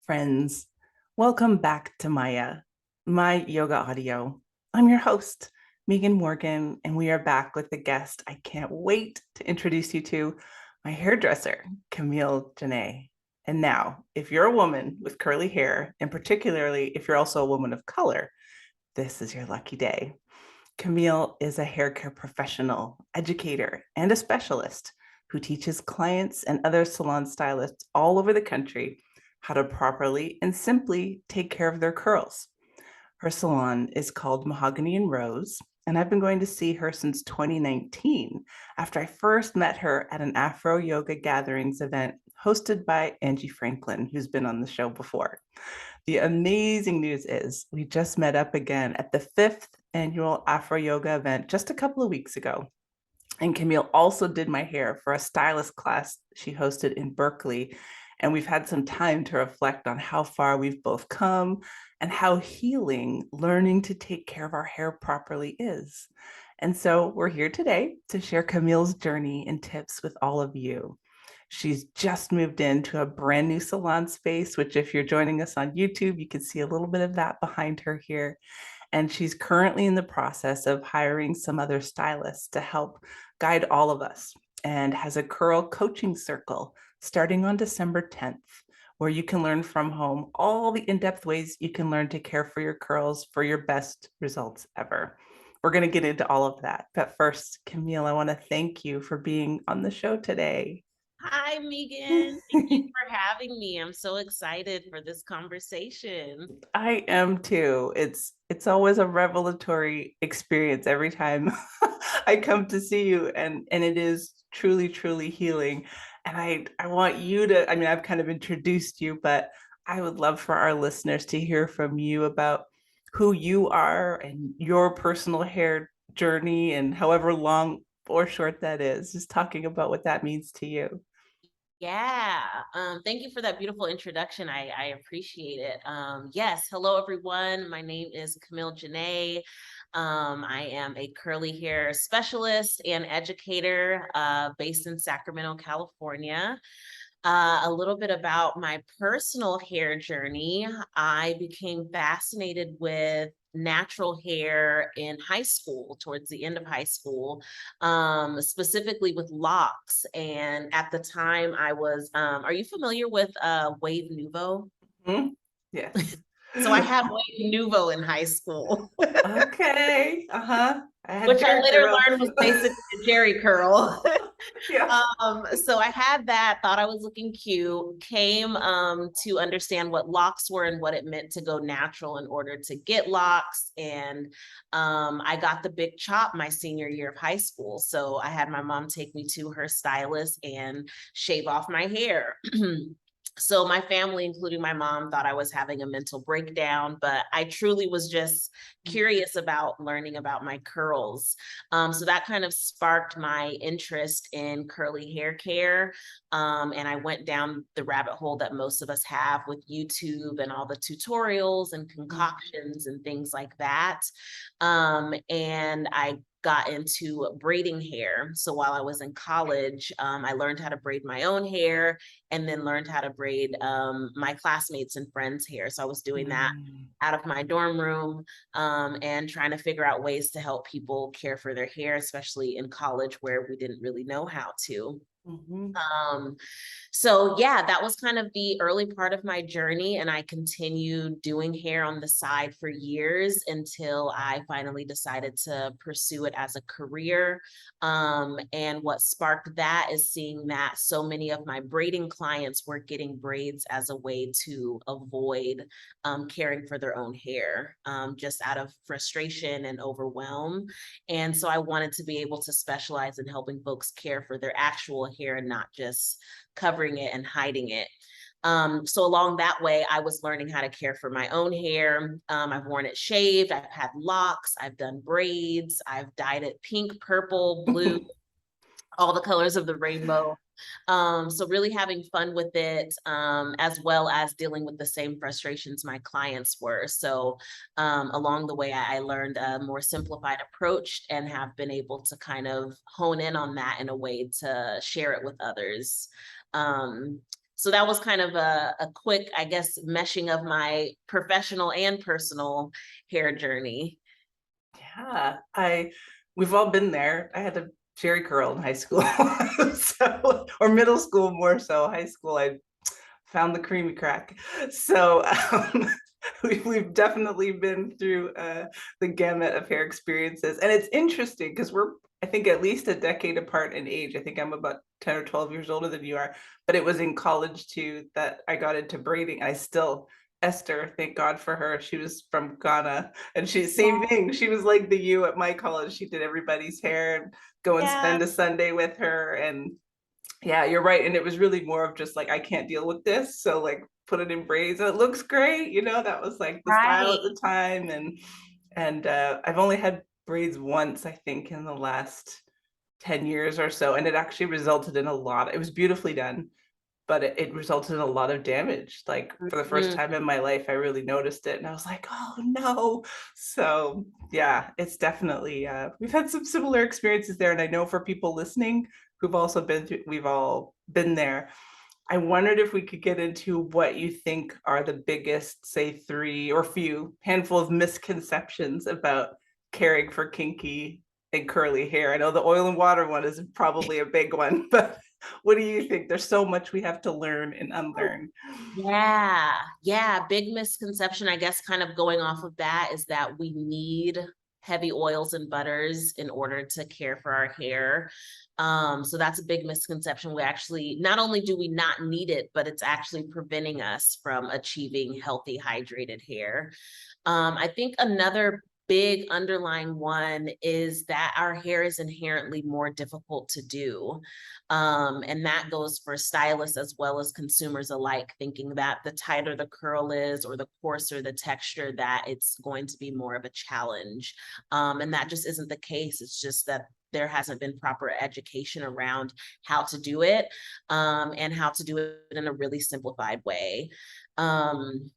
friends. Welcome back to my yoga audio. I'm your host, Megan Morgan, and we are back with a guest I can't wait to introduce you to, my hairdresser, Camille Janae. And now, if you're a woman with curly hair, and particularly if you're also a woman of color, this is your lucky day. Camille is a hair care professional, educator, and a specialist who teaches clients and other salon stylists all over the country how to properly and simply take care of their curls. Her salon is called Mahogany and Rose, and I've been going to see her since 2019 after I first met her at an Afro Yoga gatherings event hosted by Angie Franklin, who's been on the show before. The amazing news is we just met up again at the fifth annual Afro Yoga event just a couple of weeks ago. And Camille also did my hair for a stylist class she hosted in Berkeley. And we've had some time to reflect on how far we've both come and how healing learning to take care of our hair properly is. And so we're here today to share Camille's journey and tips with all of you. She's just moved into a brand new salon space, which if you're joining us on YouTube, you can see a little bit of that behind her here. And she's currently in the process of hiring some other stylists to help guide all of us, and has a curl coaching circle starting on December 10th, where you can learn from home all the in-depth ways you can learn to care for your curls for your best results ever. We're going to get into all of that. But first, Camille, I want to thank you for being on the show today. Hi, Megan. Thank you for having me. I'm so excited for this conversation. I am too. It's always a revelatory experience every time I come to see you, and it is truly healing. And I want you to, I mean, I've kind of introduced you, but I would love for our listeners to hear from you about who you are and your personal hair journey, and however long or short that is, just talking about what that means to you. Yeah. Thank you for that beautiful introduction. I appreciate it. Yes. Hello, everyone. My name is Camille Janae. I am a curly hair specialist and educator based in Sacramento, California. A little bit about my personal hair journey. I became fascinated with natural hair in high school, towards the end of high school, specifically with locks. And at the time, are you familiar with Wave Nouveau? Mhm. Yes. So I had Wave Nouveau in high school. Okay. Uh-huh. I had Which I Bear later Girl. learned was basically a Jerry curl. Yeah. So I had that, thought I was looking cute, came to understand what locks were and what it meant to go natural in order to get locks. And I got the big chop my senior year of high school. So I had my mom take me to her stylist and shave off my hair. So my family, including my mom, thought I was having a mental breakdown, but I truly was just curious about learning about my curls. So that kind of sparked my interest in curly hair care. And I went down the rabbit hole that most of us have with YouTube and all the tutorials and concoctions and things like that. And I got into braiding hair. So while I was in college, I learned how to braid my own hair and then learned how to braid my classmates and friends' hair. So I was doing that Mm. out of my dorm room and trying to figure out ways to help people care for their hair, especially in college where we didn't really know how to. Mhm. Um, so yeah, that was kind of the early part of my journey. And I continued doing hair on the side for years until I finally decided to pursue it as a career. And what sparked that is seeing that so many of my braiding clients were getting braids as a way to avoid caring for their own hair, just out of frustration and overwhelm. And so I wanted to be able to specialize in helping folks care for their actual hair and not just covering it and hiding it. So along that way, I was learning how to care for my own hair. I've worn it shaved, I've had locks, I've done braids, I've dyed it pink, purple, blue, all the colors of the rainbow. So really having fun with it, as well as dealing with the same frustrations my clients were. So along the way, I learned a more simplified approach and have been able to kind of hone in on that in a way to share it with others. Um, So that was kind of a quick, I guess, meshing of my professional and personal hair journey. Yeah, we've all been there. I had a Jerry curl in high school, so or middle school more so. High school, I found the creamy crack. So we've definitely been through the gamut of hair experiences, and it's interesting because we're, I think, at least a decade apart in age. I think I'm about 10 or 12 years older than you are, but it was in college too that I got into braiding. I still, Esther, thank God for her. She was from Ghana, and she, same thing. She was like the you at my college. She did everybody's hair and go and Yeah, spend a Sunday with her. And yeah, you're right. And it was really more of just like, I can't deal with this. So like put it in braids and it looks great. You know, that was like the style right. at the time. And I've only had braids once, I think, in the last 10 years or so. And it actually resulted in a lot. It was beautifully done, but it resulted in a lot of damage. Like for the first time in Mhm. my life, I really noticed it. And I was like, oh no. So yeah, it's definitely we've had some similar experiences there. And I know for people listening who've also been through, we've all been there. I wondered if we could get into what you think are the biggest, say, three or few handful of misconceptions about caring for kinky and curly hair. I know the oil and water one is probably a big one, but what do you think? There's so much we have to learn and unlearn. Yeah, yeah. Big misconception, I guess, kind of going off of that is that we need heavy oils and butters in order to care for our hair. So that's a big misconception. We actually, not only do we not need it, but it's actually preventing us from achieving healthy, hydrated hair. I think another big underlying one is that our hair is inherently more difficult to do. And that goes for stylists as well as consumers alike, thinking that the tighter the curl is or the coarser the texture, that it's going to be more of a challenge. And that just isn't the case. It's just that there hasn't been proper education around how to do it, and how to do it in a really simplified way. Um,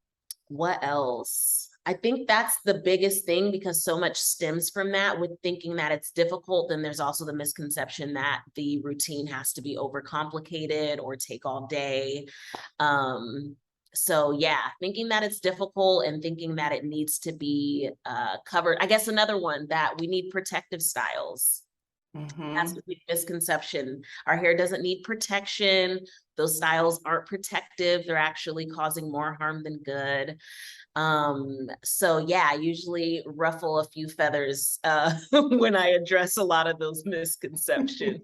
what else? I think that's the biggest thing because so much stems from that with thinking that it's difficult. Then there's also the misconception that the routine has to be overcomplicated or take all day. So yeah, thinking that it's difficult and thinking that it needs to be covered. I guess another one, that we need protective styles. That's Mm-hmm. a big misconception. Our hair doesn't need protection. Those styles aren't protective. They're actually causing more harm than good. So yeah, I usually ruffle a few feathers when I address a lot of those misconceptions.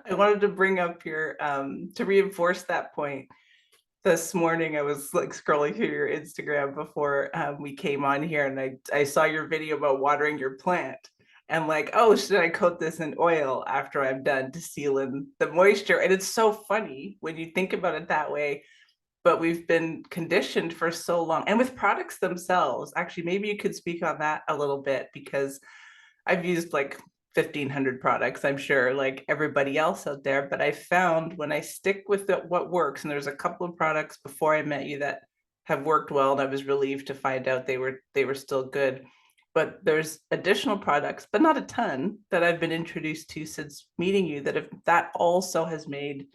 I wanted to bring up your to reinforce that point. This morning I was like scrolling through your Instagram before we came on here, and I saw your video about watering your plant and like, oh, should I coat this in oil after I'm done to seal in the moisture? And it's so funny when you think about it that way, but we've been conditioned for so long. And with products themselves, actually, maybe you could speak on that a little bit, because I've used like 1,500 products, I'm sure, like everybody else out there. But I found when I stick with what works, and there's a couple of products before I met you that have worked well, and I was relieved to find out they were still good. But there's additional products, but not a ton, that I've been introduced to since meeting you that also has made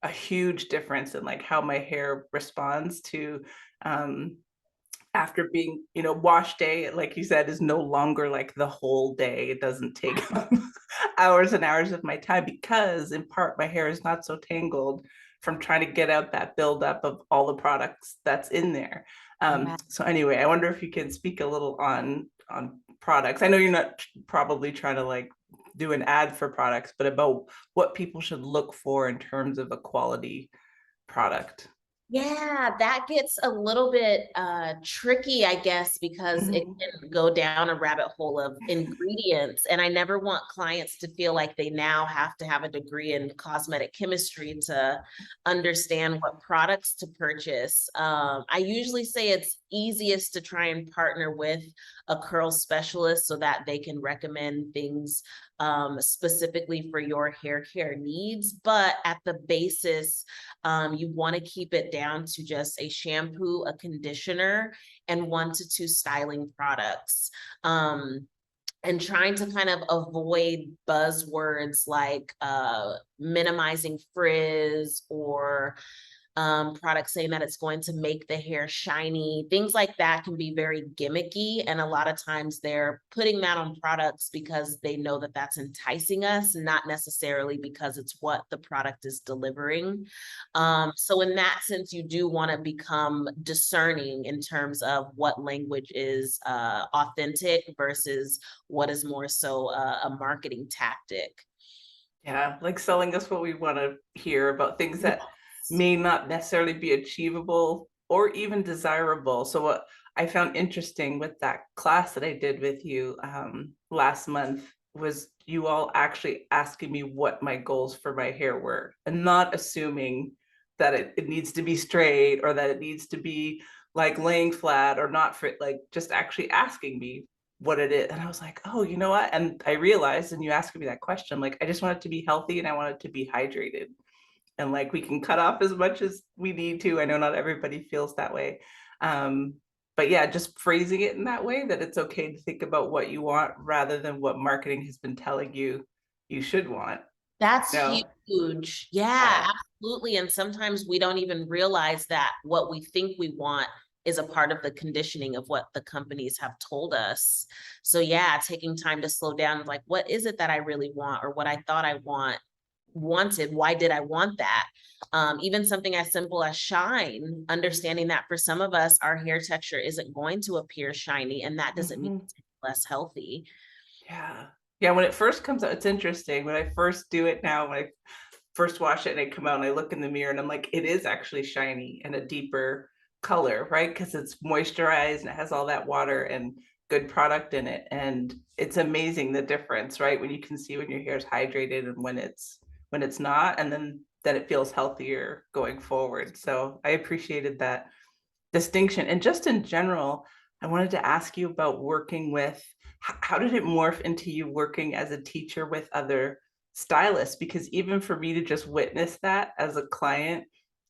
a huge difference in like how my hair responds to um, after being, wash day, like you said, is no longer like the whole day. It doesn't take hours and hours of my time, because in part my hair is not so tangled from trying to get out that buildup of all the products that's in there. Yeah. So anyway, I wonder if you can speak a little on products. I know you're not probably trying to like do an ad for products, but about what people should look for in terms of a quality product. Yeah, that gets a little bit tricky, I guess, because it Mhm. can go down a rabbit hole of ingredients. And I never want clients to feel like they now have to have a degree in cosmetic chemistry to understand what products to purchase. I usually say it's easiest to try and partner with a curl specialist so that they can recommend things specifically for your hair care needs. But at the basis, you want to keep it down to just a shampoo, a conditioner, and 1 to 2 styling products. And trying to kind of avoid buzzwords like minimizing frizz or products saying that it's going to make the hair shiny. Things like that can be very gimmicky. And a lot of times they're putting that on products because they know that that's enticing us, not necessarily because it's what the product is delivering. So in that sense, you do want to become discerning in terms of what language is authentic versus what is more so a marketing tactic. Yeah, like selling us what we want to hear about things that may not necessarily be achievable or even desirable. So what I found interesting with that class that I did with you last month was you all actually asking me what my goals for my hair were and not assuming that it needs to be straight or that it needs to be like laying flat or not for like just actually asking me what it is. And I was like, oh, you know what? And I realized, and you asked me that question, like, I just want it to be healthy and I want it to be hydrated. And like, we can cut off as much as we need to. I know not everybody feels that way. Um, but yeah, just phrasing it in that way that it's okay to think about what you want rather than what marketing has been telling you you should want. That's No. huge. Yeah, Yeah. absolutely. And sometimes we don't even realize that what we think we want is a part of the conditioning of what the companies have told us. So yeah, taking time to slow down, like, what is it that I really want or what I thought I wanted? Why did I want that? Even something as simple as shine, understanding that for some of us, our hair texture isn't going to appear shiny, and that doesn't mean Mhm. it's less healthy. Yeah. Yeah. When it first comes out, it's interesting. When I first do it now, when I first wash it and I come out and I look in the mirror and I'm like, it is actually shiny and a deeper color, right? Because it's moisturized and it has all that water and good product in it. And it's amazing the difference, right? When you can see when your hair is hydrated and when it's not, and then that it feels healthier going forward. So I appreciated that distinction. And just in general, I wanted to ask you about working with, how did it morph into you working as a teacher with other stylists? Because even for me to just witness that as a client,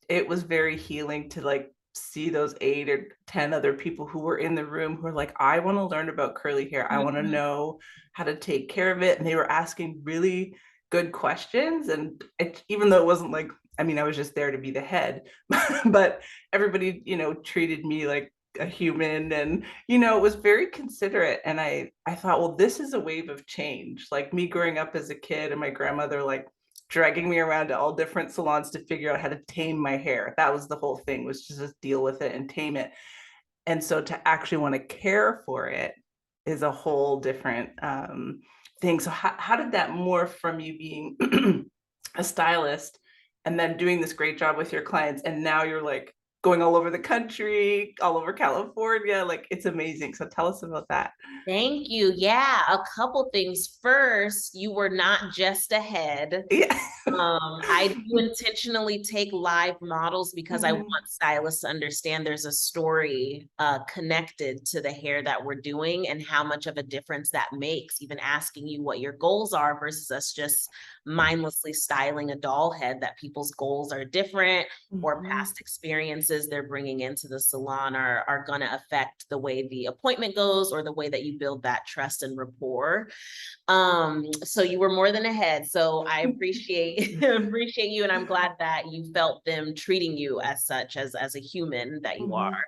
it was very healing to like see those 8 or 10 other people who were in the room who were like, I want to learn about curly hair. I want to Mhm. know how to take care of it. And they were asking really good questions. And even though it wasn't like, I mean, I was just there to be the head, but everybody, treated me like a human and it was very considerate. And I thought, well, this is a wave of change. Like me growing up as a kid and my grandmother like dragging me around to all different salons to figure out how to tame my hair. That was the whole thing, was just deal with it and tame it. And so to actually want to care for it is a whole different thing. So how did that morph from you being a stylist and then doing this great job with your clients, and now you're like going all over the country, all over California? Like, it's amazing. So tell us about that. Thank you. Yeah, a couple things. First, you were not just ahead. Yeah. I do intentionally take live models because I want Mhm. stylists to understand there's a story connected to the hair that we're doing and how much of a difference that makes, even asking you what your goals are versus us just mindlessly styling a doll head, that people's goals are different or Mhm. past experiences they're bringing into the salon are going to affect the way the appointment goes or the way that you build that trust and rapport. So you were more than ahead. So I appreciate appreciate you, and I'm glad that you felt them treating you as such, as a human that you are.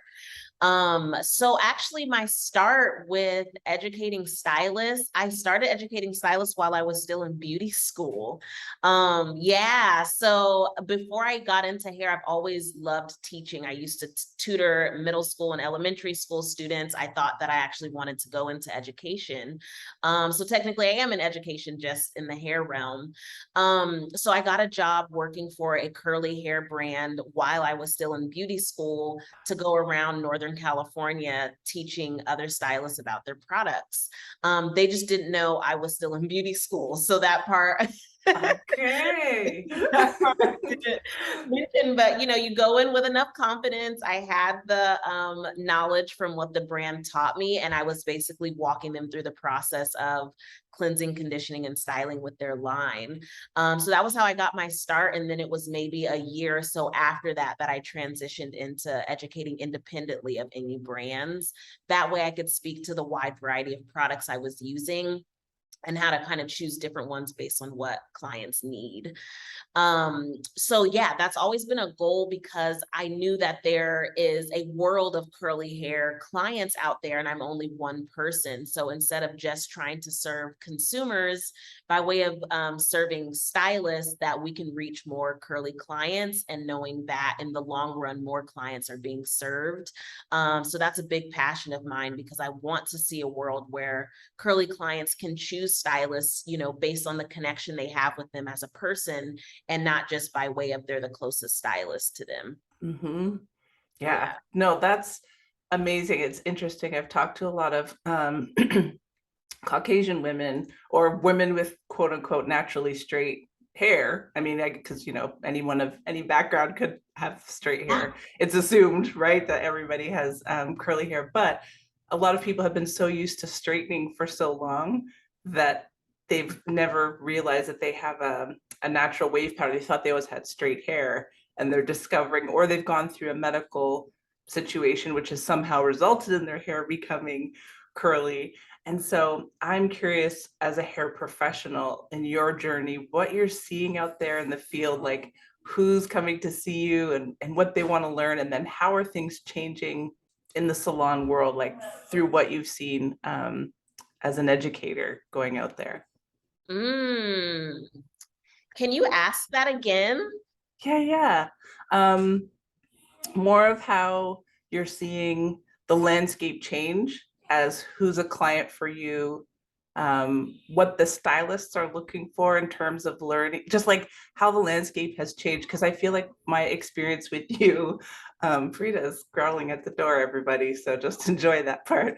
Mhm. So actually my start with educating stylists, I started educating stylists while I was still in beauty school. Yeah, so before I got into hair, I've always loved teaching. I used to tutor middle school and elementary school students. I thought that I actually wanted to go into education. So technically I am in education, just in the hair realm. So I got a job working for a curly hair brand while I was still in beauty school to go around Northern California teaching other stylists about their products. They just didn't know I was still in beauty school. So that part, Okay. that part I didn't mention, but you go in with enough confidence. I had the knowledge from what the brand taught me, and I was basically walking them through the process of cleansing, conditioning, and styling with their line. So that was how I got my start. And then it was maybe a year or so after that that I transitioned into educating independently of any brands. That way I could speak to the wide variety of products I was using and how to kind of choose different ones based on what clients need. So yeah, that's always been a goal because I knew that there is a world of curly hair clients out there and I'm only one person. So instead of just trying to serve consumers by way of serving stylists, that we can reach more curly clients and knowing that in the long run, more clients are being served. So that's a big passion of mine because I want to see a world where curly clients can choose stylists, you know, based on the connection they have with them as a person and not just by way of they're the closest stylist to them. Mm-hmm. Yeah, Yeah. no, that's amazing. It's interesting. I've talked to a lot of Caucasian women or women with quote unquote naturally straight hair. I mean, because anyone of any background could have straight Yeah. hair. It's assumed, right, that everybody has curly hair, but a lot of people have been so used to straightening for so long that they've never realized that they have a natural wave pattern. They thought they always had straight hair, and they're discovering, or they've gone through a medical situation which has somehow resulted in their hair becoming curly. And so I'm curious, as a hair professional in your journey, what you're seeing out there in the field, like who's coming to see you and what they want to learn, and then how are things changing in the salon world, like through what you've seen as an educator going out there. Mm. Can you ask that again? Yeah, yeah. Um, More of how you're seeing the landscape change as who's a client for you, what the stylists are looking for in terms of learning, just like how the landscape has changed. Because I feel like my experience with you, Frida's growling at the door, everybody. So just enjoy that part.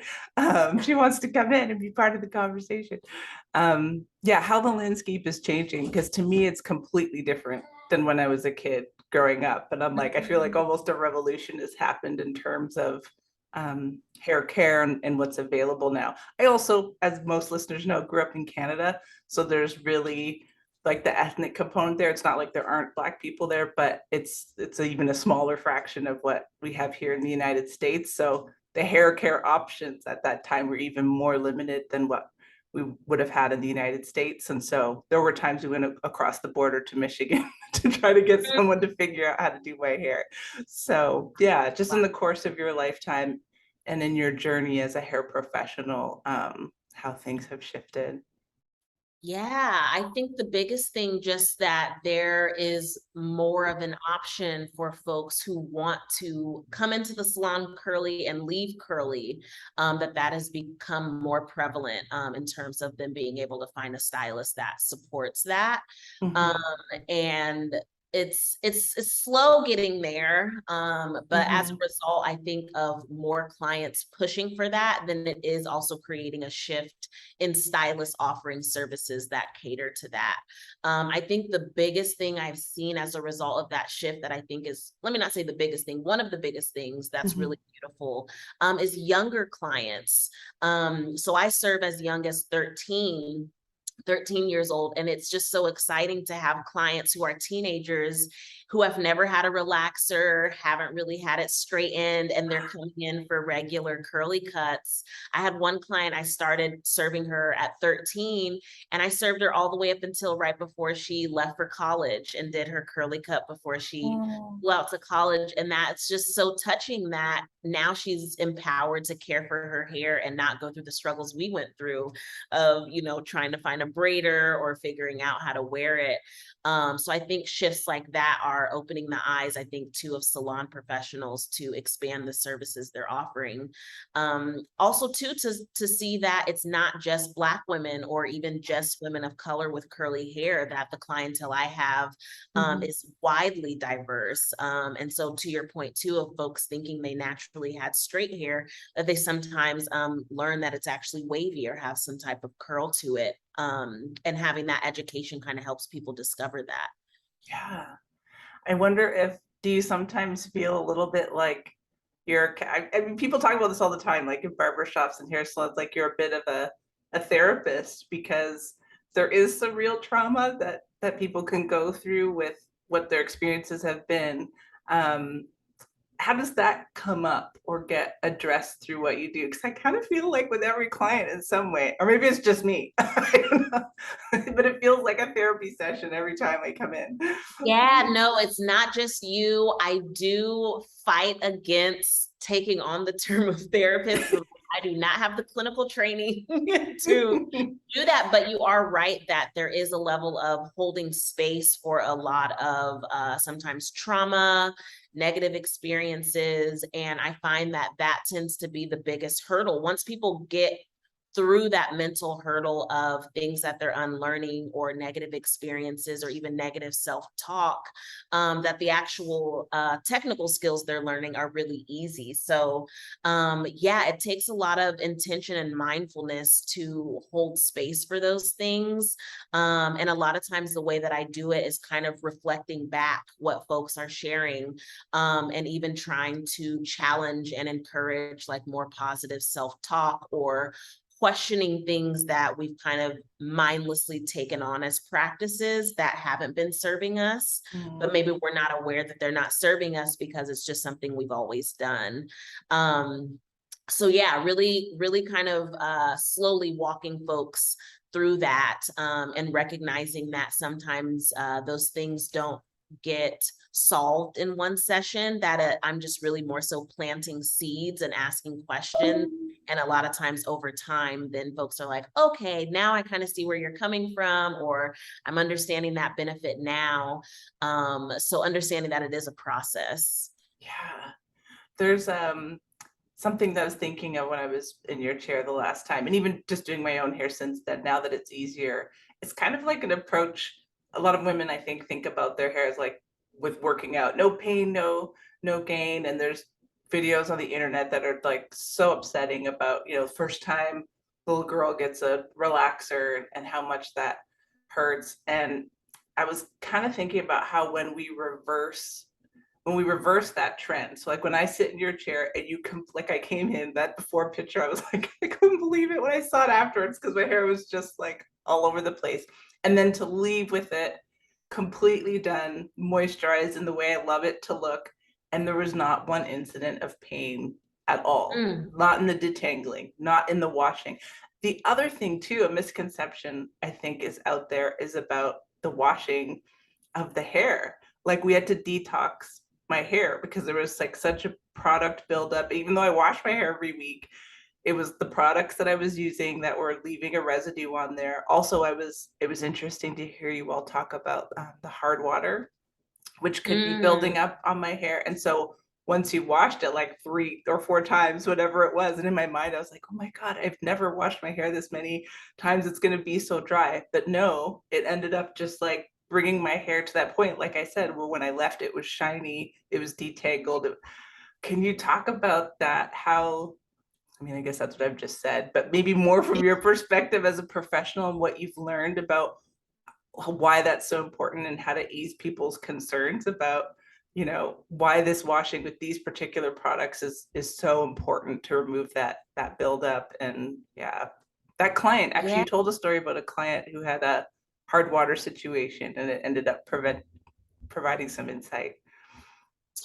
She wants to come in and be part of the conversation. Yeah, how the landscape is changing. Because to me, it's completely different than when I was a kid growing up. And I'm like, I feel like almost a revolution has happened in terms of hair care and what's available now. I also, as most listeners know, grew up in Canada. So there's really like the ethnic component there. It's not like there aren't Black people there, but it's even a smaller fraction of what we have here in the United States. So the hair care options at that time were even more limited than what we would have had in the United States. And so there were times we went across the border to Michigan to try to get someone to figure out how to do my hair. So yeah, just in the course of your lifetime and in your journey as a hair professional, how things have shifted. Yeah, I think the biggest thing just that there is more of an option for folks who want to come into the salon curly and leave curly, that has become more prevalent in terms of them being able to find a stylist that supports that. Um, Mm-hmm. and it's slow getting there, but as a Mm-hmm. result, I think of more clients pushing for that, then it is also creating a shift in stylists offering services that cater to that. I think the biggest thing I've seen as a result of that shift that I think is, let me not say the biggest thing, one of the biggest things that's Mm-hmm. really beautiful is younger clients. So I serve as young as 13 years old. And it's just so exciting to have clients who are teenagers who have never had a relaxer, haven't really had it straightened, and they're coming in for regular curly cuts. I had one client, I started serving her at 13, and I served her all the way up until right before she left for college and did her curly cut before she Oh. flew out to college. And that's just so touching that now she's empowered to care for her hair and not go through the struggles we went through of, you know, trying to find a braider or figuring out how to wear it. So I think shifts like that are opening the eyes, I think, too, of salon professionals to expand the services they're offering. Also, too, to see that it's not just Black women or even just women of color with curly hair, that the clientele I have Mm-hmm. is widely diverse. And so, to your point, too, of folks thinking they naturally had straight hair, that they sometimes learn that it's actually wavy or have some type of curl to it. And having that education kind of helps people discover that. Yeah. I wonder if, do you sometimes feel a little bit like I mean, people talk about this all the time, like in barbershops and hair salons, like you're a bit of a therapist because there is some real trauma that people can go through with what their experiences have been. Um, how does that come up or get addressed through what you do? Because I kind of feel like with every client in some way, or maybe it's just me, I don't know, but it feels like a therapy session every time I come in. Yeah, no, it's not just you. I do fight against taking on the term of therapist. I do not have the clinical training to do that, but you are right that there is a level of holding space for a lot of sometimes trauma, negative experiences. And I find that that tends to be the biggest hurdle. Once people get through that mental hurdle of things that they're unlearning or negative experiences or even negative self-talk, that the actual technical skills they're learning are really easy. So yeah, it takes a lot of intention and mindfulness to hold space for those things. And a lot of times the way that I do it is kind of reflecting back what folks are sharing, and even trying to challenge and encourage like more positive self-talk or questioning things that we've kind of mindlessly taken on as practices that haven't been serving us, but maybe we're not aware that they're not serving us because it's just something we've always done. So yeah, really kind of slowly walking folks through that, and recognizing that sometimes those things don't get solved in one session, that I'm just really more so planting seeds and asking questions. And a lot of times over time, then folks are like, okay, now I kind of see where you're coming from, or I'm understanding that benefit now. So understanding that it is a process. Yeah, there's something that I was thinking of when I was in your chair the last time, and even just doing my own hair since then, now that it's easier, it's kind of like an approach. A lot of women, I think about their hair as like with working out, no pain, no gain. And there's videos on the internet that are like so upsetting about, first time little girl gets a relaxer and how much that hurts. And I was kind of thinking about how when we reverse that trend. So like when I sit in your chair and you come, like I came in that before picture, I was like, I couldn't believe it when I saw it afterwards because my hair was just like all over the place. And then to leave with it completely done, moisturized in the way I love it to look. And there was not one incident of pain at all, Mm. not in the detangling, not in the washing. The other thing too, a misconception I think is out there is about the washing of the hair. Like we had to detox my hair because there was like such a product buildup. Even though I wash my hair every week, it was the products that I was using that were leaving a residue on there. Also, it was interesting to hear you all talk about the hard water, which could be building Mm. up on my hair. And so once you washed it like 3 or 4 times, whatever it was, and in my mind, I was like, oh my God, I've never washed my hair this many times. It's going to be so dry. But no, it ended up just like bringing my hair to that point, like I said, where when I left, it was shiny, it was detangled. Can you talk about that? I mean, I guess that's what I've just said, but maybe more from your perspective as a professional and what you've learned about why that's so important and how to ease people's concerns about, why this washing with these particular products is so important to remove that buildup. And yeah, that client, actually, Yeah. you told a story about a client who had a hard water situation and it ended up providing some insight.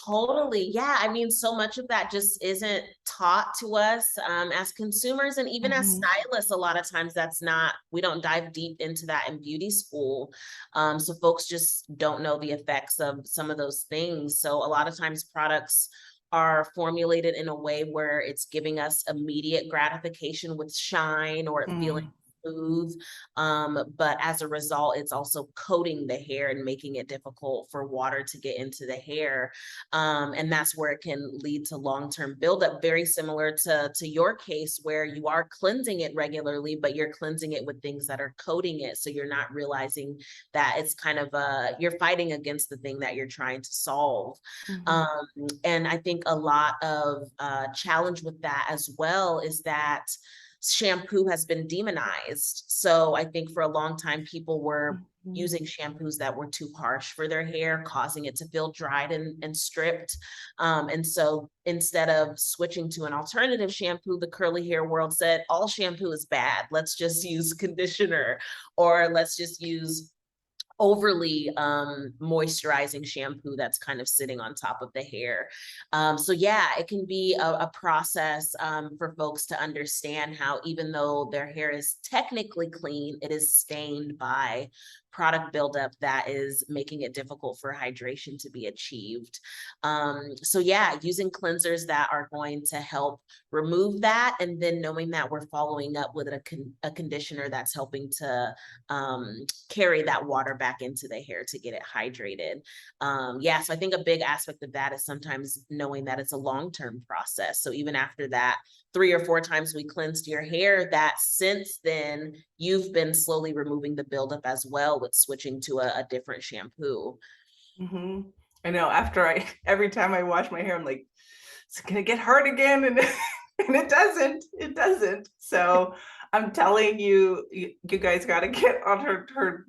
Totally. Yeah. I mean, so much of that just isn't taught to us as consumers and even as Mm-hmm. stylists. A lot of times that's not, we don't dive deep into that in beauty school. So folks just don't know the effects of some of those things. So a lot of times products are formulated in a way where it's giving us immediate gratification with shine or feeling Mm. smooth. But as a result, it's also coating the hair and making it difficult for water to get into the hair. And that's where it can lead to long-term buildup, very similar to your case where you are cleansing it regularly, but you're cleansing it with things that are coating it. So you're not realizing that it's kind of you're fighting against the thing that you're trying to solve. Mm-hmm. Um, and I think a lot of challenge with that as well is that shampoo has been demonized. So I think for a long time, people were Mm-hmm. using shampoos that were too harsh for their hair, causing it to feel dried and stripped. And so instead of switching to an alternative shampoo, the curly hair world said, all shampoo is bad. Let's just use conditioner, or let's just use overly moisturizing shampoo that's kind of sitting on top of the hair. So yeah, it can be a process for folks to understand how even though their hair is technically clean, it is stained by product buildup that is making it difficult for hydration to be achieved. So yeah, using cleansers that are going to help remove that, and then knowing that we're following up with a conditioner that's helping to carry that water back into the hair to get it hydrated. Yeah, so I think a big aspect of that is sometimes knowing that it's a long-term process. So even after that 3 or 4 times we cleansed your hair, that since then you've been slowly removing the buildup as well with switching to a different shampoo. Mm-hmm. I know every time I wash my hair, I'm like, it's gonna get hard again. And, and it doesn't. So I'm telling you, you guys got to get on her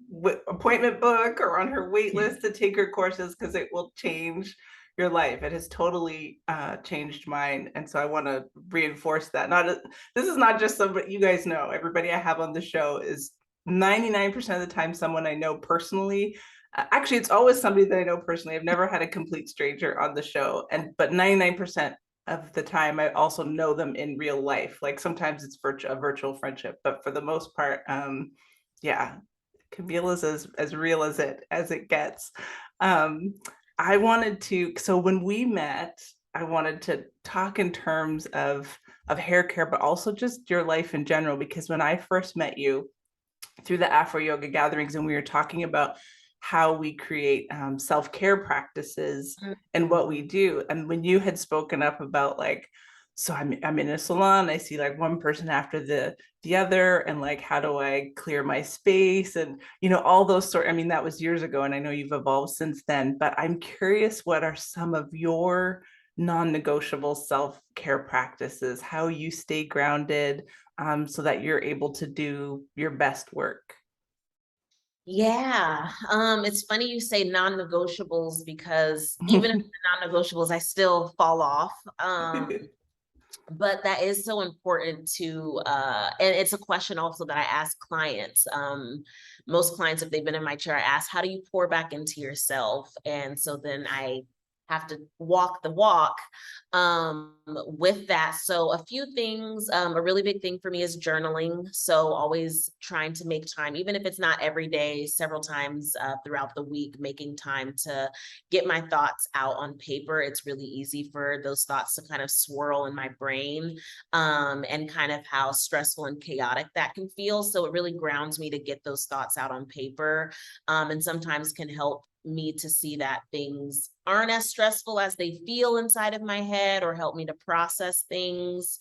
appointment book or on her wait list to take her courses, because it will change your life. It has totally changed mine. And so I want to reinforce that. This is not just somebody, you guys know, everybody I have on the show is 99% of the time someone I know personally. Actually, it's always somebody that I know personally. I've never had a complete stranger on the show, but 99% of the time I also know them in real life. Like sometimes it's a virtual friendship, but for the most part, yeah, Camille is as real as it gets. Um, I wanted to, so when we met, I wanted to talk in terms of hair care, but also just your life in general, because when I first met you through the Afro Yoga gatherings, and we were talking about how we create self-care practices and what we do. And when you had spoken up about like, so I'm in a salon, I see like one person after the other, and like, how do I clear my space? And, all those I mean, that was years ago, and I know you've evolved since then, but I'm curious, what are some of your non-negotiable self-care practices, how you stay grounded, so that you're able to do your best work? Yeah, it's funny you say non-negotiables because even if the non-negotiables, I still fall off. But that is so important to, and it's a question also that I ask clients. Most clients, if they've been in my chair, I ask, how do you pour back into yourself? And so then I have to walk the walk with that. So a few things, a really big thing for me is journaling. So always trying to make time, even if it's not every day, several times throughout the week, making time to get my thoughts out on paper. It's really easy for those thoughts to kind of swirl in my brain, and kind of how stressful and chaotic that can feel. So it really grounds me to get those thoughts out on paper, and sometimes can help me to see that things aren't as stressful as they feel inside of my head, or help me to process things.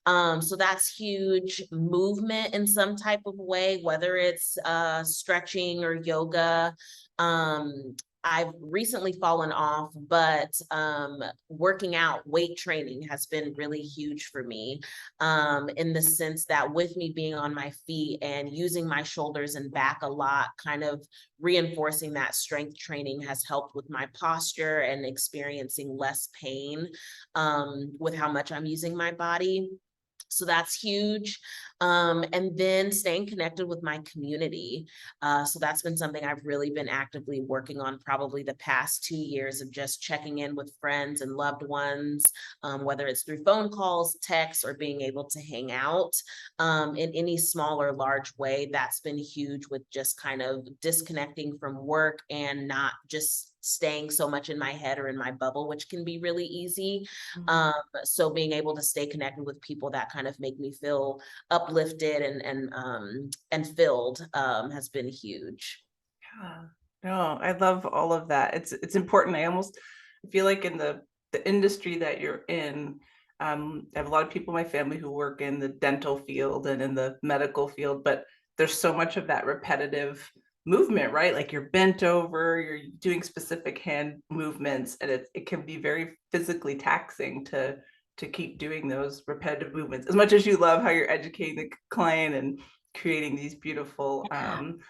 So that's huge. Movement in some type of way, whether it's stretching or yoga. I've recently fallen off, but working out, weight training has been really huge for me, in the sense that with me being on my feet and using my shoulders and back a lot, kind of reinforcing that strength training has helped with my posture and experiencing less pain with how much I'm using my body. So that's huge. And then staying connected with my community. So that's been something I've really been actively working on probably the past 2 years, of just checking in with friends and loved ones, whether it's through phone calls, texts, or being able to hang out in any small or large way. That's been huge, with just kind of disconnecting from work and not just staying so much in my head or in my bubble, which can be really easy. Mhm. So being able to stay connected with people that kind of make me feel uplifted and filled has been huge. Yeah. No, I love all of that. It's important. I feel like in the industry that you're in, I have a lot of people in my family who work in the dental field and in the medical field, but there's so much of that repetitive movement, right? Like you're bent over, you're doing specific hand movements, and it can be very physically taxing to keep doing those repetitive movements. As much as you love how you're educating the client and creating these beautiful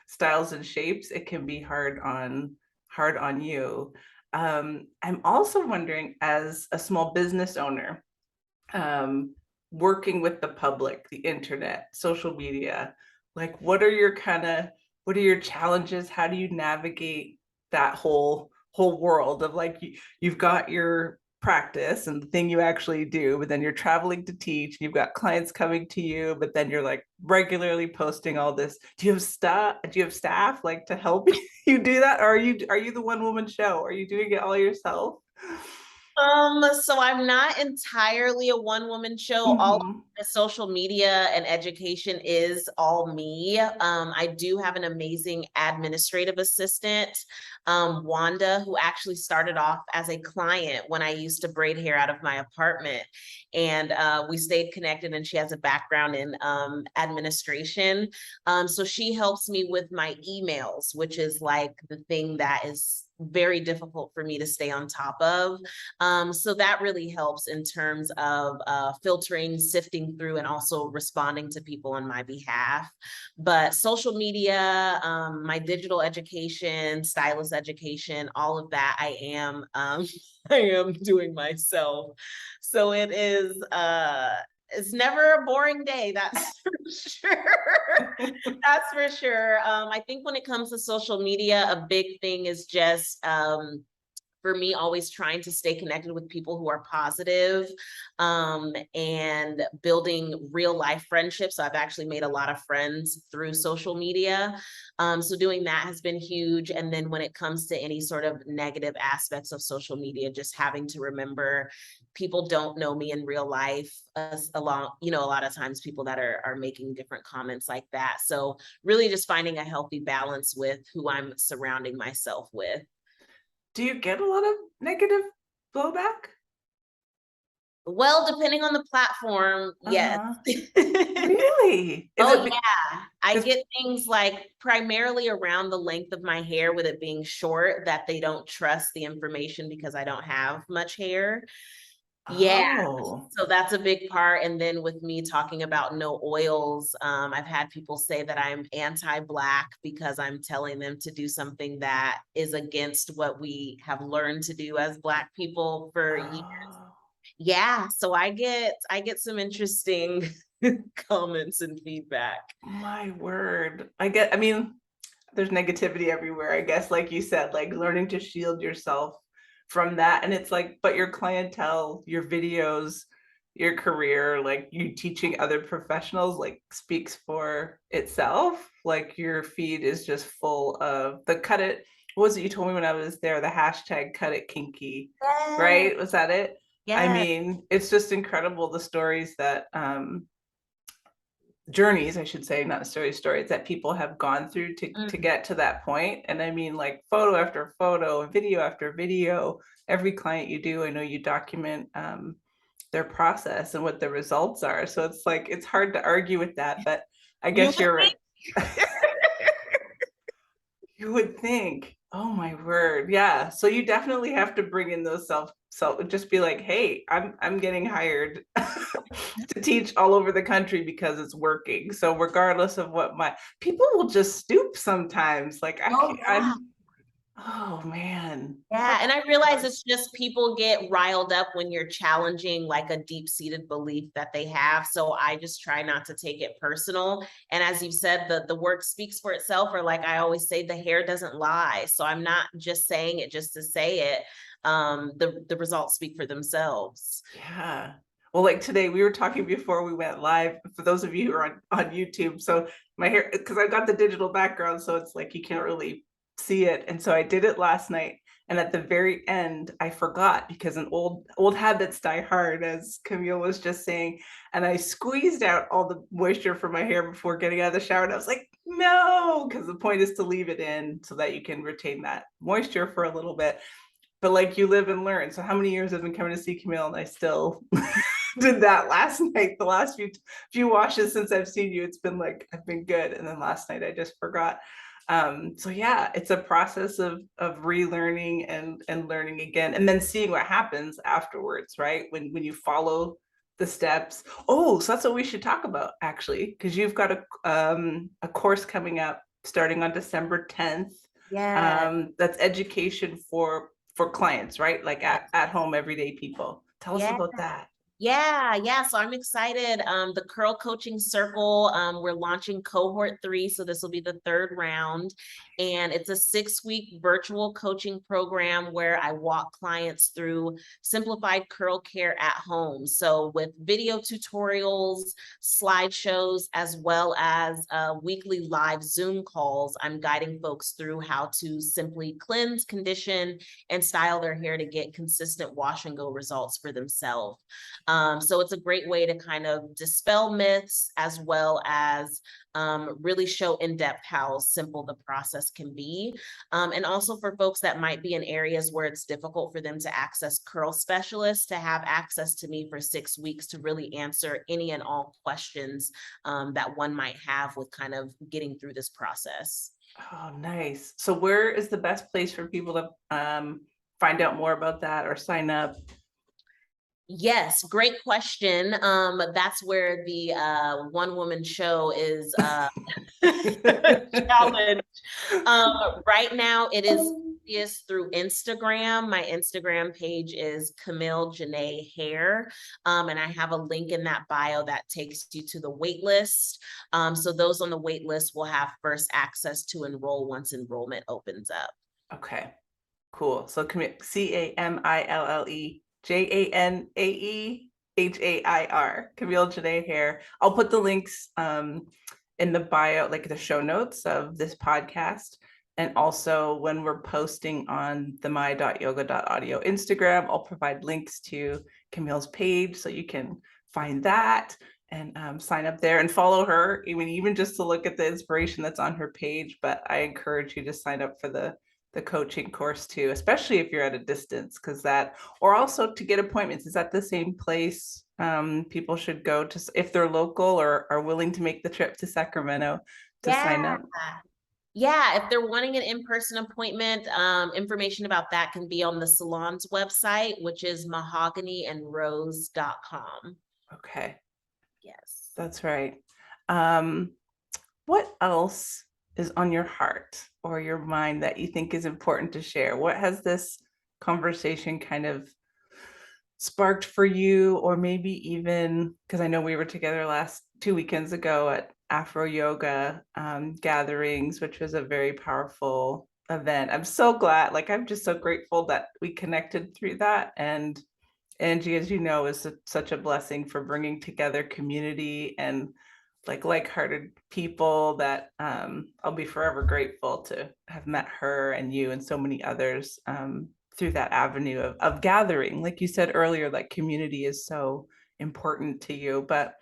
styles and shapes, it can be hard on you. I'm also wondering, as a small business owner, um, working with the public, the internet, social media, like what are your kind of what are your challenges? How do you navigate that whole world of like you've got your practice and the thing you actually do, but then you're traveling to teach, you've got clients coming to you, but then you're like regularly posting all this. Do you have staff like to help you do that? Or are you the one woman show? Are you doing it all yourself? So I'm not entirely a one woman show. All of Mm-hmm. the social media and education is all me. I do have an amazing administrative assistant, Wanda, who actually started off as a client when I used to braid hair out of my apartment. And we stayed connected, and she has a background in administration. So she helps me with my emails, which is like the thing that is very difficult for me to stay on top of. So that really helps in terms of filtering, sifting through, and also responding to people on my behalf. But social media, my digital education, stylist education, all of that, I am I am doing myself. So it is it's never a boring day, that's for sure. That's for sure. I think when it comes to social media, a big thing is just for me, always trying to stay connected with people who are positive, and building real life friendships. So I've actually made a lot of friends through social media. So doing that has been huge. And then when it comes to any sort of negative aspects of social media, just having to remember people don't know me in real life. Along, a lot of times people that are making different comments like that. So really just finding a healthy balance with who I'm surrounding myself with. Do you get a lot of negative blowback? Well, depending on the platform, yes. Uh-huh. Really? Is Oh, it yeah. I because get things like primarily around the length of my hair, with it being short, that they don't trust the information because I don't have much hair. Yeah, oh, so that's a big part. And then with me talking about no oils, I've had people say that I'm anti-Black because I'm telling them to do something that is against what we have learned to do as Black people for years. oh, Yeah, so I get some interesting comments and feedback. my word. I mean, there's negativity everywhere, I guess, like you said, like learning to shield yourself from that. And it's like, but your clientele, your videos, your career, like you teaching other professionals, like speaks for itself. Like your feed is just full of the cut it. What was it you told me when I was there? The hashtag cut it kinky, Yeah, right? Was that it? I yeah. mean, it's just incredible the stories that journeys, I should say, not necessarily stories that people have gone through to Mm. get to that point. And I mean, like photo after photo, video after video, every client you do, I know you document their process and what the results are. So it's like it's hard to argue with that, but I You guess would you're right. think. You would think, oh my word, yeah. So you definitely have to bring in those just be like, hey, I'm getting hired to teach all over the country because it's working. So regardless of what my people will just stoop sometimes. Like I Oh, can't, yeah. I'm oh man. Yeah, and I realize it's just people get riled up when you're challenging like a deep-seated belief that they have. So I just try not to take it personal. And as you said, the work speaks for itself, or like I always say, the hair doesn't lie. So I'm not just saying it just to say it. The results speak for themselves. Yeah. Well, like today, we were talking before we went live. For those of you who are on YouTube, so my hair, because I've got the digital background, so it's like you can't really see it. And so I did it last night, and at the very end, I forgot because an old habits die hard, as Camille was just saying. And I squeezed out all the moisture from my hair before getting out of the shower, and I was like, no, because the point is to leave it in so that you can retain that moisture for a little bit. But like you live and learn. So how many years I've been coming to see Camille, and I still did that last night. The last few washes since I've seen you, it's been like I've been good, and then last night I just forgot. So yeah, it's a process of relearning and learning again, and then seeing what happens afterwards, right? When you follow the steps. Oh, so that's what we should talk about actually, because you've got a course coming up starting on December 10th. Yeah. That's education for clients, right? Like at home everyday people. Tell us Yeah. about that. Yeah. So I'm excited. The Curl Coaching Circle, we're launching cohort 3. So this will be the third round. And it's a 6-week virtual coaching program where I walk clients through simplified curl care at home. So with video tutorials, slideshows, as well as weekly live Zoom calls, I'm guiding folks through how to simply cleanse, condition, and style their hair to get consistent wash and go results for themselves. So it's a great way to kind of dispel myths as well as really show in depth how simple the process can be. And also for folks that might be in areas where it's difficult for them to access curl specialists, to have access to me for 6 weeks to really answer any and all questions that one might have with kind of getting through this process. Oh, nice. So where is the best place for people to find out more about that or sign up? Yes, great question. That's where the one woman show is challenge. Right now it is through Instagram. My Instagram page is Camille Janae Hair. And I have a link in that bio that takes you to the wait list. So those on the wait list will have first access to enroll once enrollment opens up. Okay, cool. So CamilleJanaeHair, Camille Janae Hair. I'll put the links in the bio, like the show notes of this podcast. And also when we're posting on the my.yoga.audio Instagram, I'll provide links to Camille's page so you can find that and sign up there and follow her. I mean, even just to look at the inspiration that's on her page, but I encourage you to sign up for the coaching course too, especially if you're at a distance, because that, or also to get appointments. Is that the same place people should go to if they're local or are willing to make the trip to Sacramento to sign Yeah. up? Yeah, if they're wanting an in-person appointment, information about that can be on the salon's website, which is mahoganyandrose.com. Okay, Yes. that's right. Um, what else is on your heart or your mind that you think is important to share? What has this conversation kind of sparked for you, or maybe even because I know we were together last 2 weekends ago at Afro Yoga gatherings, which was a very powerful event. I'm so glad, like, I'm just so grateful that we connected through that. And Angie, as you know, is such a blessing for bringing together community and like-hearted people that I'll be forever grateful to have met her and you and so many others through that avenue of gathering. Like you said earlier, like community is so important to you. But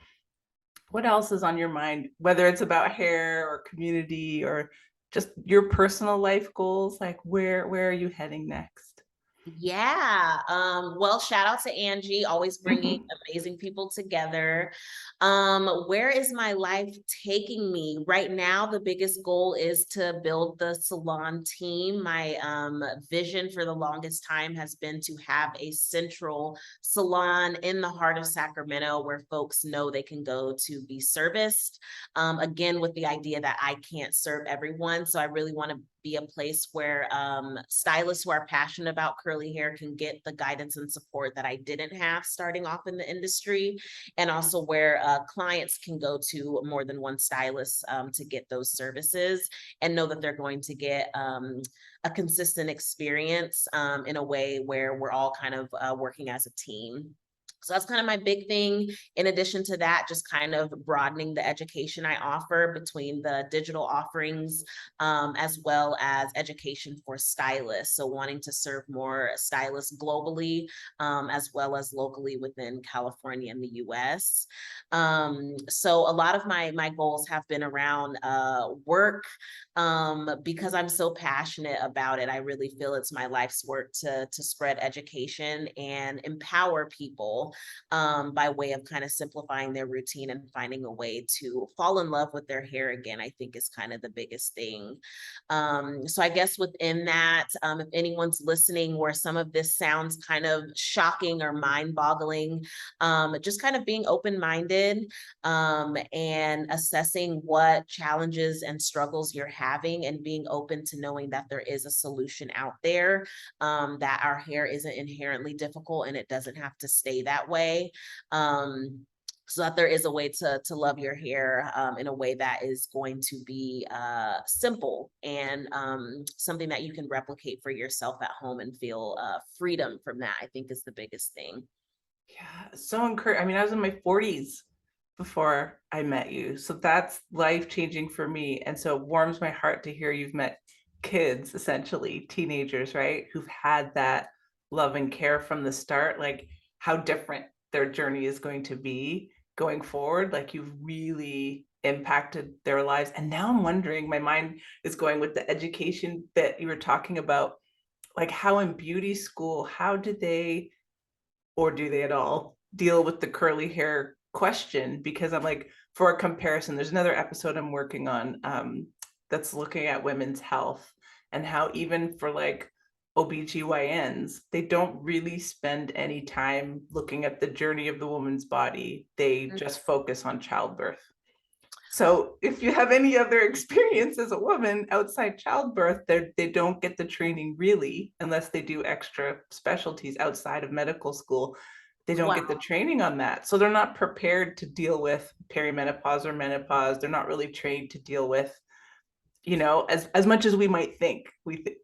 what else is on your mind, whether it's about hair or community or just your personal life goals? Like where are you heading next? Yeah. Well, shout out to Angie, always bringing amazing people together. Where is my life taking me? Right now, the biggest goal is to build the salon team. My vision for the longest time has been to have a central salon in the heart of Sacramento where folks know they can go to be serviced. Again, with the idea that I can't serve everyone. So I really want to be a place where stylists who are passionate about curly hair can get the guidance and support that I didn't have starting off in the industry, and also where clients can go to more than one stylist to get those services and know that they're going to get a consistent experience in a way where we're all kind of working as a team. So that's kind of my big thing. In addition to that, just kind of broadening the education I offer between the digital offerings as well as education for stylists. So wanting to serve more stylists globally as well as locally within California and the US. So a lot of my goals have been around work because I'm so passionate about it. I really feel it's my life's work to spread education and empower people by way of kind of simplifying their routine and finding a way to fall in love with their hair again, I think is kind of the biggest thing. So I guess within that, if anyone's listening where some of this sounds kind of shocking or mind boggling, just kind of being open-minded and assessing what challenges and struggles you're having and being open to knowing that there is a solution out there, that our hair isn't inherently difficult and it doesn't have to stay that that way. So that there is a way to love your hair in a way that is going to be simple and something that you can replicate for yourself at home and feel freedom from that, I think is the biggest thing. Yeah, so encouraged. I mean, I was in my 40s before I met you. So that's life-changing for me. And so it warms my heart to hear you've met kids, essentially, teenagers, right? Who've had that love and care from the start, like how different their journey is going to be going forward. Like you've really impacted their lives. And now I'm wondering, my mind is going with the education bit you were talking about, like how in beauty school, how did they, or do they at all deal with the curly hair question? Because I'm like, for a comparison, there's another episode I'm working on that's looking at women's health and how even for like OBGYNs, they don't really spend any time looking at the journey of the woman's body. They just focus on childbirth. So if you have any other experience as a woman outside childbirth, they don't get the training really, unless they do extra specialties outside of medical school. They don't get the Wow. training on that. So they're not prepared to deal with perimenopause or menopause. They're not really trained to deal with, as much as we might think.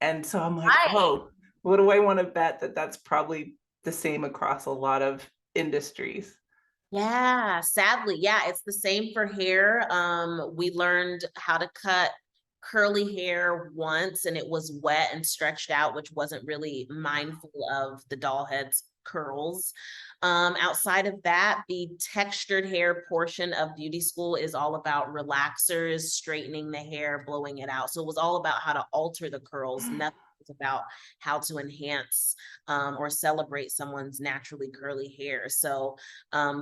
And so I'm like, Right. oh, what do I want to bet that that's probably the same across a lot of industries? Yeah, sadly, yeah, it's the same for hair. We learned how to cut curly hair once and it was wet and stretched out, which wasn't really mindful of the doll head's curls. Outside of that, the textured hair portion of beauty school is all about relaxers, straightening the hair, blowing it out. So it was all about how to alter the curls, nothing was about how to enhance or celebrate someone's naturally curly hair. So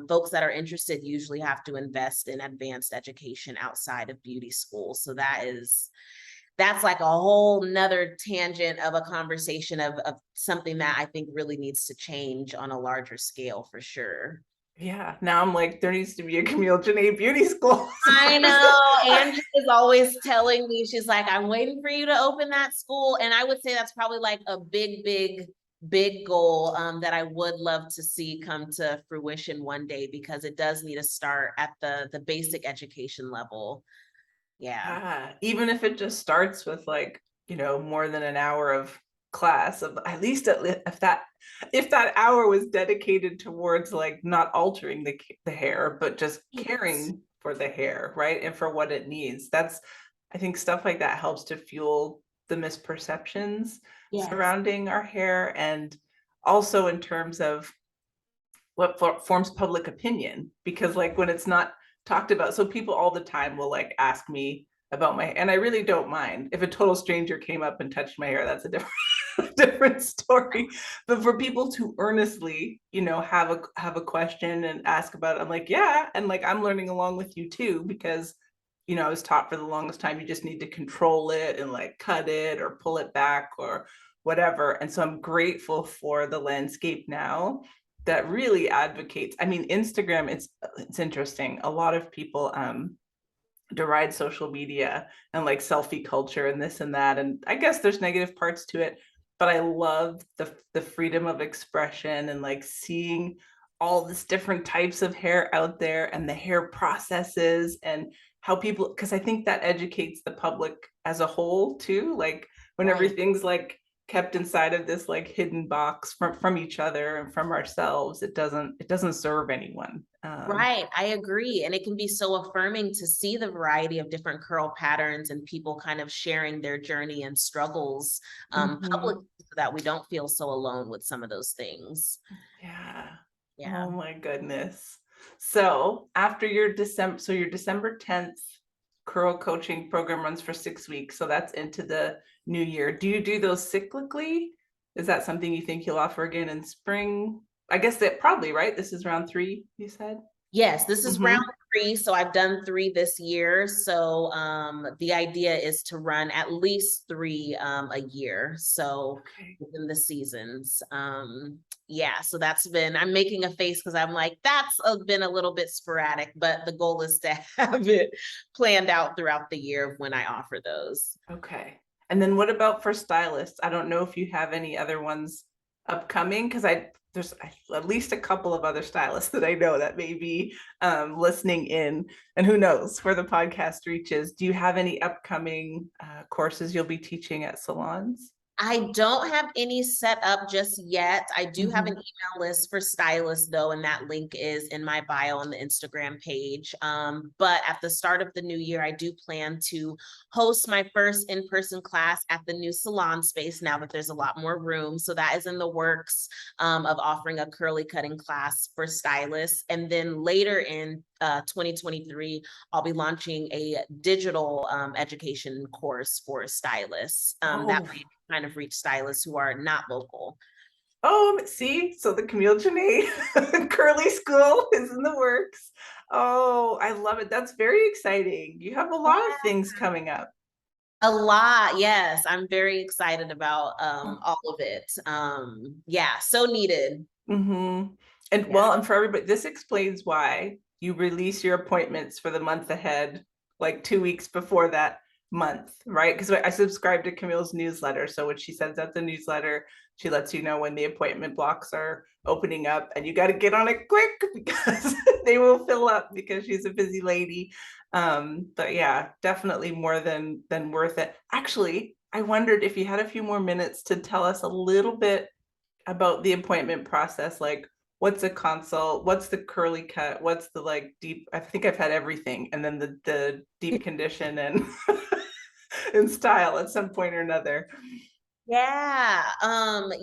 folks that are interested usually have to invest in advanced education outside of beauty school. So that's like a whole nother tangent of a conversation of something that I think really needs to change on a larger scale for sure. Yeah, now I'm like, there needs to be a Camille Janae beauty school. I know. Angie is always telling me, she's like, I'm waiting for you to open that school. And I would say that's probably like a big goal that I would love to see come to fruition one day because it does need to start at the basic education level. Yeah. Yeah, even if it just starts with like, more than an hour of class, of at least if that hour was dedicated towards like not altering the hair, but just Yes. caring for the hair, right? And for what it needs. I think stuff like that helps to fuel the misperceptions Yes. surrounding our hair, and also in terms of what forms public opinion, because like when it's not talked about, so people all the time will like ask me about and I really don't mind if a total stranger came up and touched my hair. That's a different different story. But for people to earnestly, have a question and ask about it, I'm like, yeah, and like I'm learning along with you too, because I was taught for the longest time you just need to control it and like cut it or pull it back or whatever. And so I'm grateful for the landscape now that really advocates. I mean, Instagram, it's interesting. A lot of people deride social media and like selfie culture and this and that. And I guess there's negative parts to it, but I love the freedom of expression and like seeing all this different types of hair out there and the hair processes and how people, because I think that educates the public as a whole too. Like when Right. everything's like kept inside of this like hidden box from each other and from ourselves, it doesn't serve anyone. Right, I agree. And it can be so affirming to see the variety of different curl patterns and people kind of sharing their journey and struggles Mhm. publicly so that we don't feel so alone with some of those things. Yeah. Yeah. Oh my goodness. So after your December 10th curl coaching program runs for 6 weeks. So that's into the new year. Do you do those cyclically? Is that something you think you'll offer again in spring? I guess that probably, right? This is round 3, you said? Yes, this is round Mm-hmm. 3. So I've done 3 this year. So the idea is to run at least 3 a year. So Okay. within the seasons. Yeah, so I'm making a face because I'm like, been a little bit sporadic, but the goal is to have it planned out throughout the year of when I offer those. Okay. And then what about for stylists? I don't know if you have any other ones upcoming, because there's at least a couple of other stylists that I know that may be listening in, and who knows where the podcast reaches. Do you have any upcoming courses you'll be teaching at salons? I don't have any set up just yet. I do have an Mm-hmm. email list for stylists though, and that link is in my bio on the Instagram page. But at the start of the new year, I do plan to host my first in-person class at the new salon space now that there's a lot more room. So that is in the works of offering a curly cutting class for stylists. And then later in 2023, I'll be launching a digital education course for stylists. That Oh, way kind of reach stylists who are not local. oh, see, so the Camille Janae curly school is in the works. Oh, I love it. That's very exciting. You have a lot of Yeah. things coming up. A lot, yes. I'm very excited about Oh. all of it. Yeah, so needed. Mm-hmm. And Yeah. well, and for everybody, this explains why you release your appointments for the month ahead, like 2 weeks before that month, right? Because I subscribe to Camille's newsletter. So when she sends out the newsletter, she lets you know when the appointment blocks are opening up, and you got to get on it quick because they will fill up because she's a busy lady. But yeah, definitely more than worth it. Actually, I wondered if you had a few more minutes to tell us a little bit about the appointment process, like what's a consult, what's the curly cut, what's the like deep, I think I've had everything, and then the deep condition and and style at some point or another. Yeah.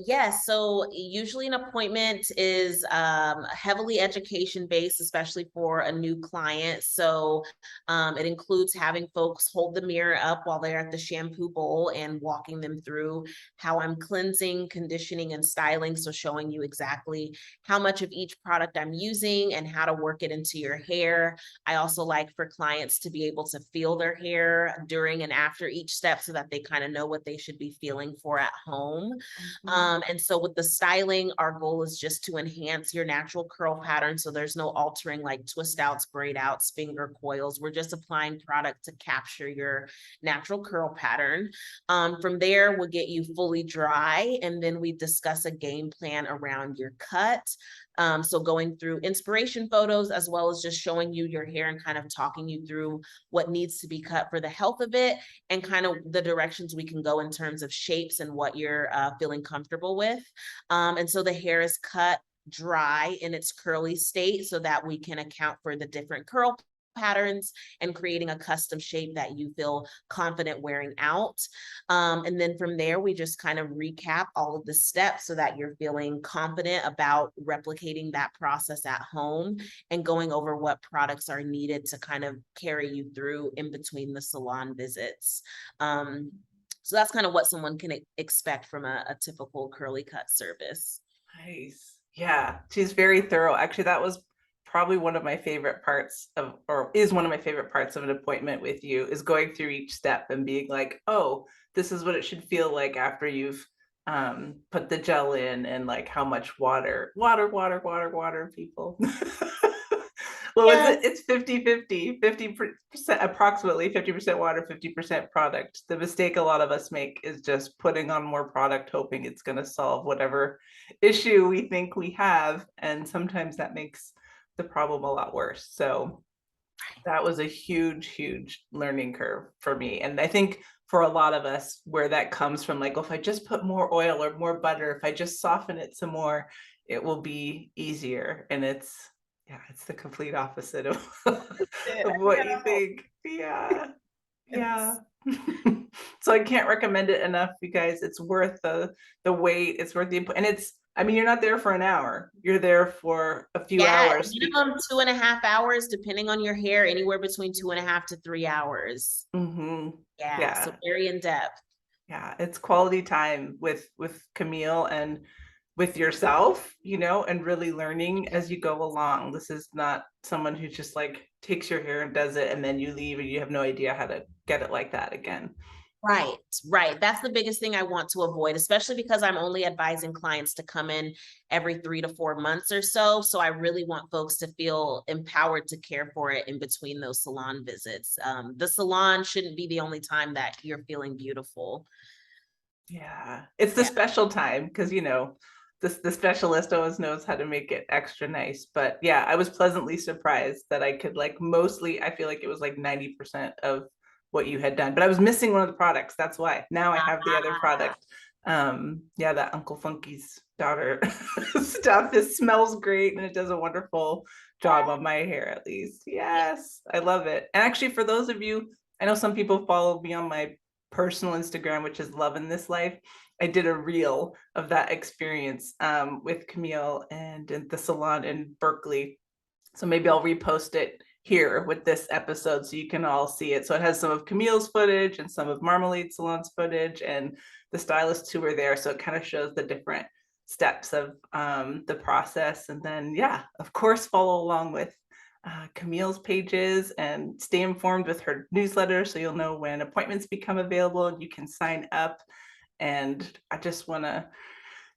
Yes. So usually an appointment is heavily education based, especially for a new client. So it includes having folks hold the mirror up while they're at the shampoo bowl and walking them through how I'm cleansing, conditioning, and styling. So showing you exactly how much of each product I'm using and how to work it into your hair. I also like for clients to be able to feel their hair during and after each step so that they kind of know what they should be feeling for at home. Mhm. And so with the styling, our goal is just to enhance your natural curl pattern. So there's no altering like twist outs, braid outs, finger coils. We're just applying product to capture your natural curl pattern. From there, we'll get you fully dry, and then we discuss a game plan around your cut. So going through inspiration photos as well as just showing you your hair and kind of talking you through what needs to be cut for the health of it and kind of the directions we can go in terms of shapes and what you're feeling comfortable with. And so the hair is cut dry in its curly state so that we can account for the different curl patterns and creating a custom shape that you feel confident wearing out. And then from there, we just kind of recap all of the steps so that you're feeling confident about replicating that process at home and going over what products are needed to kind of carry you through in between the salon visits. So that's kind of what someone can expect from a typical curly cut service. Nice. Yeah, she's very thorough. Actually, that was probably one of my favorite parts of, or is one of my favorite parts of an appointment with you, is going through each step and being like, oh, this is what it should feel like after you've put the gel in, and like how much water, people. What was it? Yes. It's 50%, approximately 50% water, 50% product. The mistake a lot of us make is just putting on more product, hoping it's going to solve whatever issue we think we have. And sometimes that makes the problem a lot worse. So that was a huge learning curve for me. And I think for a lot of us, where that comes from, like, well, if I just put more oil or more butter, if I just soften it some more, it will be easier. And yeah, it's the complete opposite of, of I what you know. think. Yeah. Yeah. It's, So I can't recommend it enough, you guys. It's worth the wait. It's worth the input. And it's, I mean, you're not there for an hour. You're there for a few yeah, hours. minimum 2.5 hours, depending on your hair, anywhere between 2.5 to 3 hours. Mhm. Yeah, so Yeah. very in depth. Yeah, it's quality time with Camille and with yourself, and really learning as you go along. This is not someone who just like takes your hair and does it and then you leave and you have no idea how to get it like that again. Right, right. That's the biggest thing I want to avoid, especially because I'm only advising clients to come in every 3 to 4 months or so. So I really want folks to feel empowered to care for it in between those salon visits. The salon shouldn't be the only time that you're feeling beautiful. Yeah. It's the Yeah. special time because, the specialist always knows how to make it extra nice. But yeah, I was pleasantly surprised that I could like mostly, I feel like it was like 90% of what you had done, but I was missing one of the products. That's why now I have the other Ah, product. Yeah, that Uncle Funky's daughter stuff. It smells great and it does a wonderful job on my hair, at least. yeah. Yes, I love it. And actually, for those of you, I know some people follow me on my personal Instagram, which is Loving This Life. I did a reel of that experience with Camille and in the salon in Berkeley. So maybe I'll repost it here with this episode so you can all see it. So it has some of Camille's footage and some of Marmalade Salon's footage and the stylists who were there. So it kind of shows the different steps of the process. And then, yeah, of course, follow along with Camille's pages and stay informed with her newsletter so you'll know when appointments become available and you can sign up. And I just want to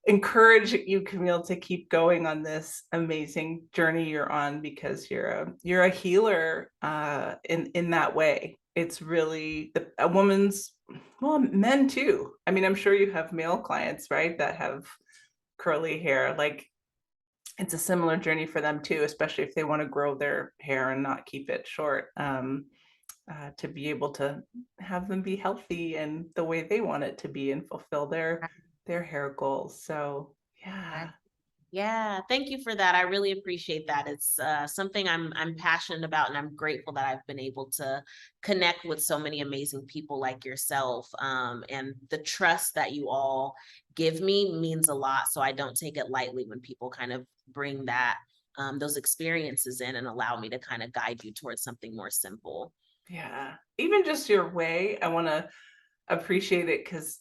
encourage you, Camille, to keep going on this amazing journey you're on because you're a healer in that way. It's really a woman's, well, men too. I mean, I'm sure you have male clients, right, that have curly hair. Like it's a similar journey for them too, especially if they want to grow their hair and not keep it short. To be able to have them be healthy and the way they want it to be and fulfill their hair goals. So yeah. Yeah, thank you for that. I really appreciate that. It's something I'm passionate about, and I'm grateful that I've been able to connect with so many amazing people like yourself. And the trust that you all give me means a lot. So I don't take it lightly when people kind of bring that those experiences in and allow me to kind of guide you towards something more simple. Yeah. Even just your way, I want to appreciate it because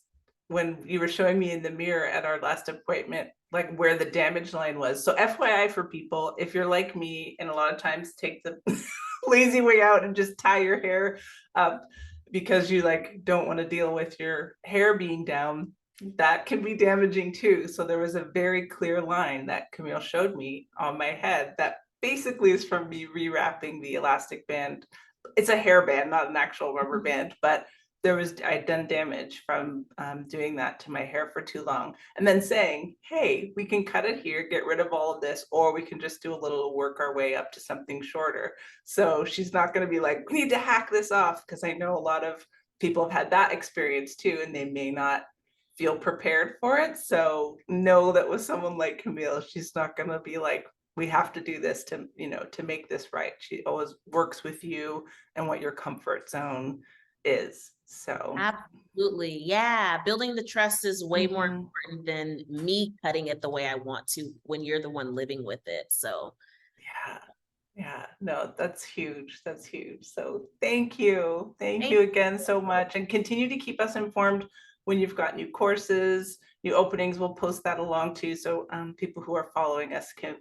when you were showing me in the mirror at our last appointment, like where the damage line was. So FYI for people, if you're like me and a lot of times take the lazy way out and just tie your hair up because you like don't want to deal with your hair being down, that can be damaging too. So there was a very clear line that Camille showed me on my head that basically is from me rewrapping the elastic band. It's a hair band, not an actual rubber band, but I'd done damage from doing that to my hair for too long, and then saying, hey, we can cut it here, get rid of all of this, or we can just do a little work our way up to something shorter. So she's not going to be like, we need to hack this off, because I know a lot of people have had that experience too, and they may not feel prepared for it. So know that with someone like Camille, she's not going to be like, we have to do this to, to make this right. She always works with you and what your comfort zone is. So Absolutely. Yeah. Building the trust is way more mhm. important than me cutting it the way I want to when you're the one living with it. So Yeah. Yeah. No, that's huge. That's huge. So thank you. Thank thank you again so much. And continue to keep us informed when you've got new courses, new openings. We'll post that along too. So people who are following us can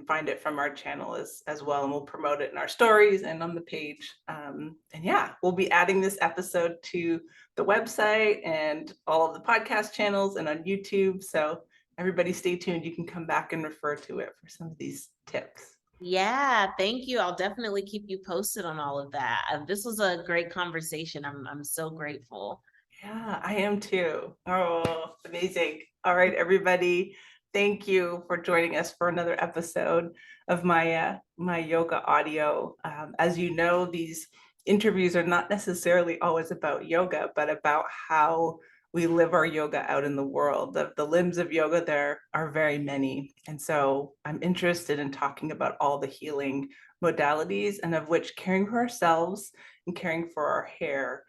find it from our channel as well, and we'll promote it in our stories and on the page. And yeah, we'll be adding this episode to the website and all of the podcast channels and on YouTube. So everybody stay tuned. You can come back and refer to it for some of these tips. Yeah, thank you. I'll definitely keep you posted on all of that. This was a great conversation. I'm so grateful. Yeah, I am too. Oh, amazing. All right, everybody. Thank you for joining us for another episode of my yoga audio. As you know, these interviews are not necessarily always about yoga, but about how we live our yoga out in the world. The limbs of yoga, there are very many. And so I'm interested in talking about all the healing modalities, and of which caring for ourselves and caring for our hair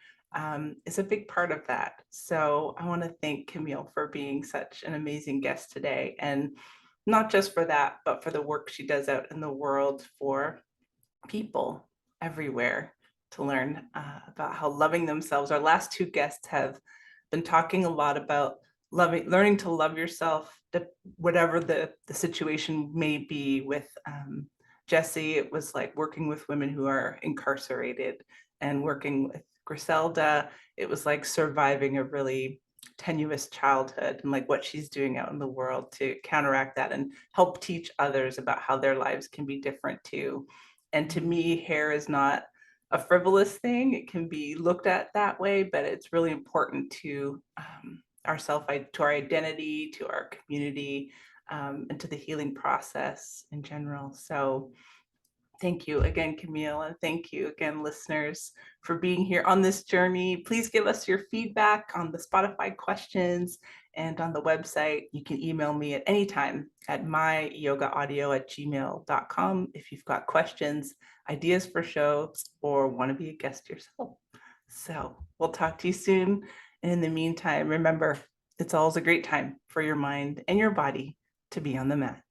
is a big part of that. So I want to thank Camille for being such an amazing guest today. And not just for that, but for the work she does out in the world for people everywhere to learn about how loving themselves. Our last two guests have been talking a lot about learning to love yourself, whatever the situation may be. With Jesse, it was like working with women who are incarcerated, and working with Griselda, it was like surviving a really tenuous childhood and like what she's doing out in the world to counteract that and help teach others about how their lives can be different too. And to me, hair is not a frivolous thing. It can be looked at that way, but it's really important to ourself, to our identity, to our community, and to the healing process in general. So thank you again, Camille, and thank you again, listeners, for being here on this journey. Please give us your feedback on the Spotify questions and on the website. You can email me at any time at myyogaaudio@gmail.com if you've got questions, ideas for shows, or want to be a guest yourself. So we'll talk to you soon. And in the meantime, remember, it's always a great time for your mind and your body to be on the mat.